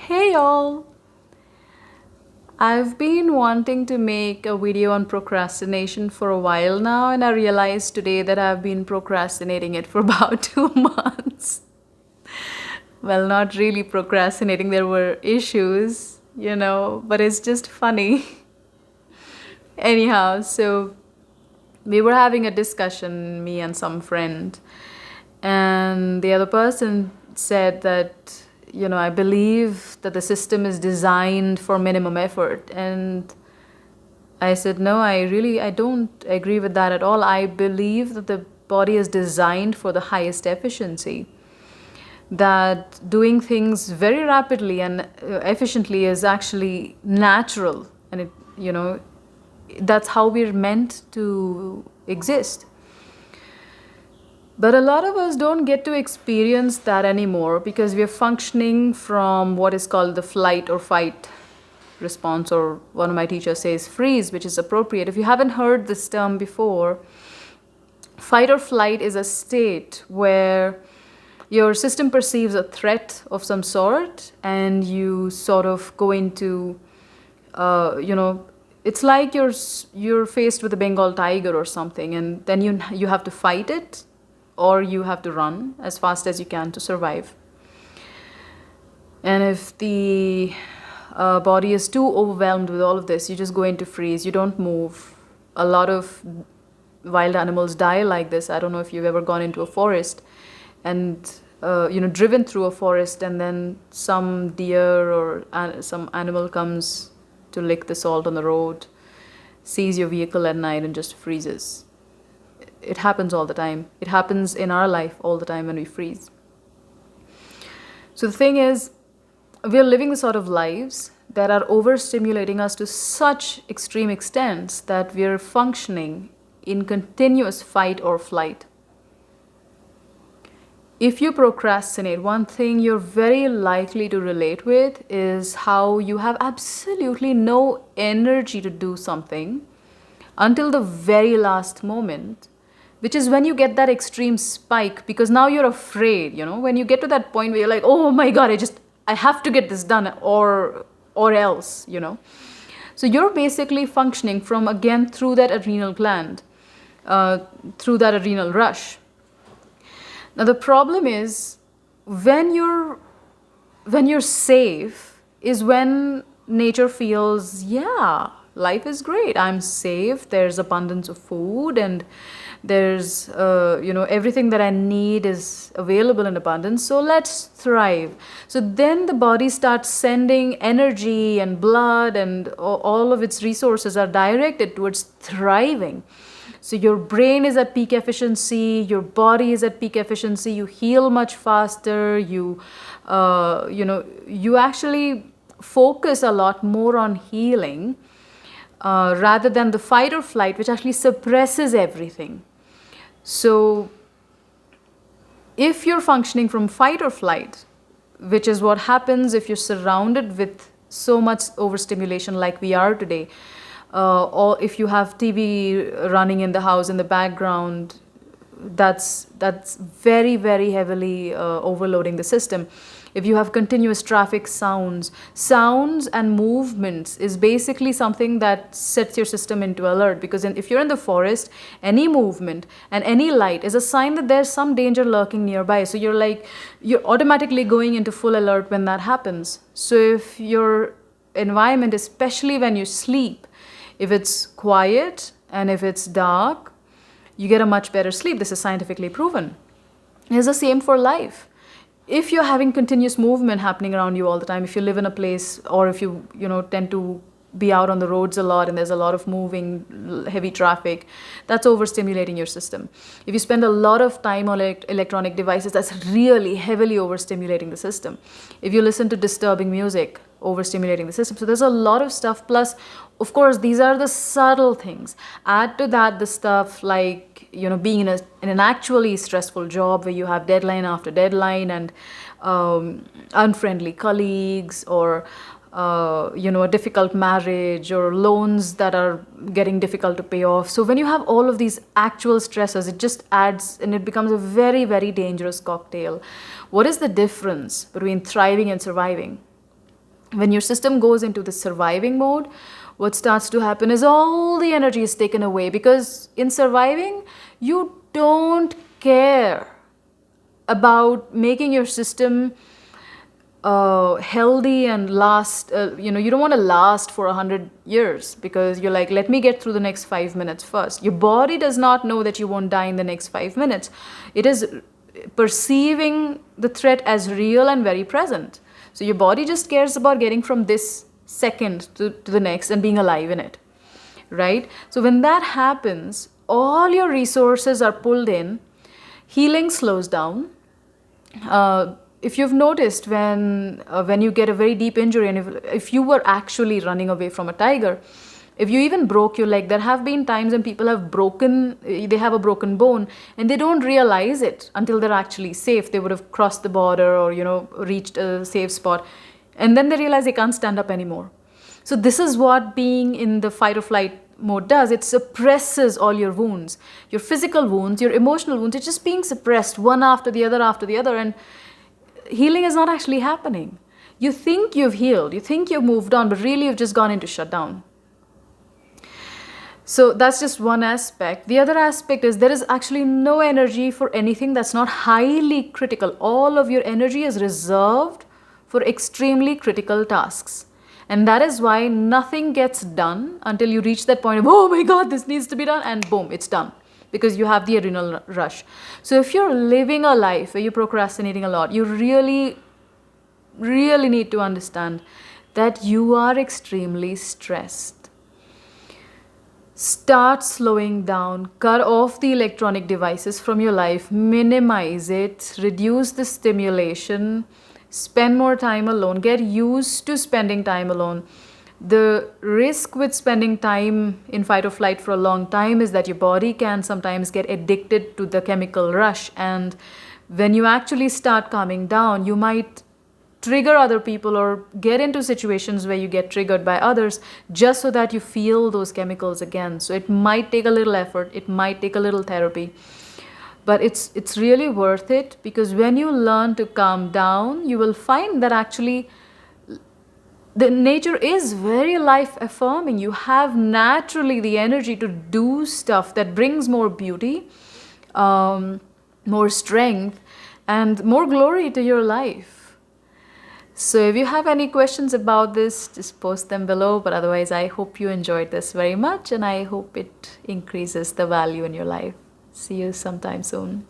Hey y'all! I've been wanting to make a video on procrastination for a while now, and I realized today that I've been procrastinating it for about 2 months. Well, not really procrastinating, there were issues, but it's just funny. Anyhow, so we were having a discussion, me and some friend, and the other person said that, I believe that the system is designed for minimum effort. And I said, no, I don't agree with that at all. I believe that the body is designed for the highest efficiency. That doing things very rapidly and efficiently is actually natural, and that's how we're meant to exist. But a lot of us don't get to experience that anymore because we are functioning from what is called the flight or fight response, or one of my teachers says freeze, which is appropriate. If you haven't heard this term before, fight or flight is a state where your system perceives a threat of some sort and you sort of go into, it's like you're faced with a Bengal tiger or something, and then you have to fight it, or you have to run as fast as you can to survive. And if the body is too overwhelmed with all of this, you just go into freeze, you don't move. A lot of wild animals die like this. I don't know if you've ever gone into a forest and driven through a forest, and then some deer or some animal comes to lick the salt on the road, sees your vehicle at night and just freezes. It happens all the time. It happens in our life all the time when we freeze. So the thing is, we're living the sort of lives that are overstimulating us to such extreme extents that we're functioning in continuous fight or flight. If you procrastinate, one thing you're very likely to relate with is how you have absolutely no energy to do something until the very last moment, which is when you get that extreme spike, because now you're afraid, when you get to that point where you're like, oh my God, I have to get this done or else. So you're basically functioning from, again, through that adrenal gland, through that adrenal rush. Now the problem is when you're safe is when nature feels, yeah, life is great. I'm safe. There's abundance of food, and there's everything that I need is available in abundance. So let's thrive. So then the body starts sending energy and blood, and all of its resources are directed towards thriving. So your brain is at peak efficiency, your body is at peak efficiency, you heal much faster, you actually focus a lot more on healing rather than the fight or flight, which actually suppresses everything. So if you're functioning from fight or flight, which is what happens if you're surrounded with so much overstimulation like we are today, or if you have TV running in the house in the background, that's very, very heavily overloading the system. If you have continuous traffic sounds and movements is basically something that sets your system into alert, because if you're in the forest, any movement and any light is a sign that there's some danger lurking nearby. So you're automatically going into full alert when that happens. So if your environment, especially when you sleep, if it's quiet and if it's dark, you get a much better sleep. This is scientifically proven. It's the same for life. If you're having continuous movement happening around you all the time, if you live in a place, or if you tend to be out on the roads a lot and there's a lot of moving, heavy traffic, that's overstimulating your system. If you spend a lot of time on electronic devices, that's really heavily overstimulating the system. If you listen to disturbing music, overstimulating the system. So there's a lot of stuff. Plus, of course, these are the subtle things. Add to that the stuff like, being in an actually stressful job where you have deadline after deadline, and unfriendly colleagues, or a difficult marriage, or loans that are getting difficult to pay off. So when you have all of these actual stressors, it just adds, and it becomes a very, very dangerous cocktail. What is the difference between thriving and surviving? When your system goes into the surviving mode, what starts to happen is all the energy is taken away, because in surviving, you don't care about making your system healthy and last. You don't want to last for 100 years, because you're like, let me get through the next 5 minutes first. Your body does not know that you won't die in the next 5 minutes. It is perceiving the threat as real and very present. So your body just cares about getting from this second to the next and being alive in it, right? So when that happens, all your resources are pulled in, healing slows down. If you've noticed, when you get a very deep injury, and if you were actually running away from a tiger, if you even broke your leg, there have been times when people they have a broken bone, and they don't realize it until they're actually safe. They would have crossed the border, or reached a safe spot, and then they realize they can't stand up anymore. So this is what being in the fight or flight mode does. It suppresses all your wounds, your physical wounds, your emotional wounds. It's just being suppressed one after the other, and healing is not actually happening. You think you've healed, you think you've moved on, but really you've just gone into shutdown. So that's just one aspect. The other aspect is there is actually no energy for anything that's not highly critical. All of your energy is reserved for extremely critical tasks. And that is why nothing gets done until you reach that point of, oh my God, this needs to be done, and boom, it's done. Because you have the adrenal rush. So if you're living a life where you're procrastinating a lot, you really, really need to understand that you are extremely stressed. Start slowing down, cut off the electronic devices from your life, minimize it, reduce the stimulation, spend more time alone, get used to spending time alone. The risk with spending time in fight or flight for a long time is that your body can sometimes get addicted to the chemical rush, and when you actually start calming down, you might trigger other people or get into situations where you get triggered by others just so that you feel those chemicals again. So it might take a little effort, it might take a little therapy, but it's really worth it, because when you learn to calm down, you will find that actually the nature is very life affirming. You have naturally the energy to do stuff that brings more beauty, more strength, and more glory to your life. So if you have any questions about this, just post them below. But otherwise, I hope you enjoyed this very much, and I hope it increases the value in your life. See you sometime soon.